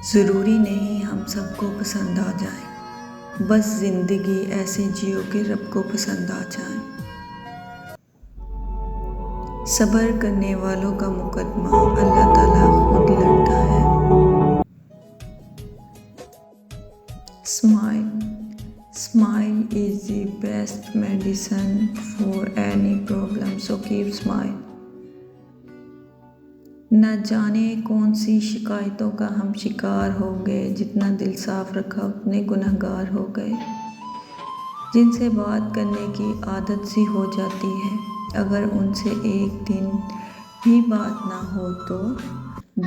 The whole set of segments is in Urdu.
ضروری نہیں ہم سب کو پسند آ جائے، بس زندگی ایسے جیو کہ رب کو پسند آ جائے۔ صبر کرنے والوں کا مقدمہ اللہ تعالیٰ خود لڑتا ہے۔ Smile is the best medicine for any problem, so keep smile. نہ جانے کون سی شکایتوں کا ہم شکار ہو گئے، جتنا دل صاف رکھا اتنے گنہگار ہو گئے۔ جن سے بات کرنے کی عادت سی ہو جاتی ہے، اگر ان سے ایک دن بھی بات نہ ہو تو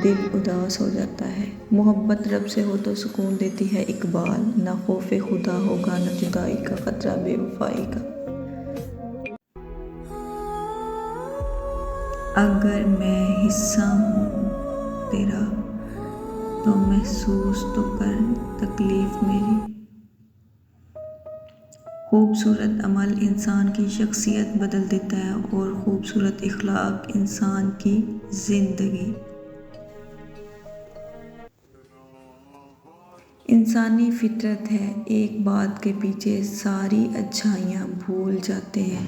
دل اداس ہو جاتا ہے۔ محبت رب سے ہو تو سکون دیتی ہے اقبال، نہ خوف خدا ہوگا نہ جدائی کا خطرہ بے وفائی کا۔ اگر میں حصہ ہوں تیرا تو محسوس تو کر تکلیف میری۔ خوبصورت عمل انسان کی شخصیت بدل دیتا ہے اور خوبصورت اخلاق انسان کی زندگی۔ انسانی فطرت ہے، ایک بات کے پیچھے ساری اچھائیاں بھول جاتے ہیں۔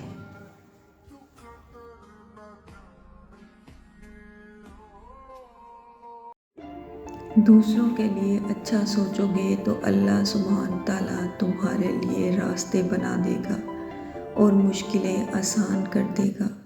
دوسروں کے لیے اچھا سوچو گے تو اللہ سبحانہ تعالیٰ تمہارے لیے راستے بنا دے گا اور مشکلیں آسان کر دے گا۔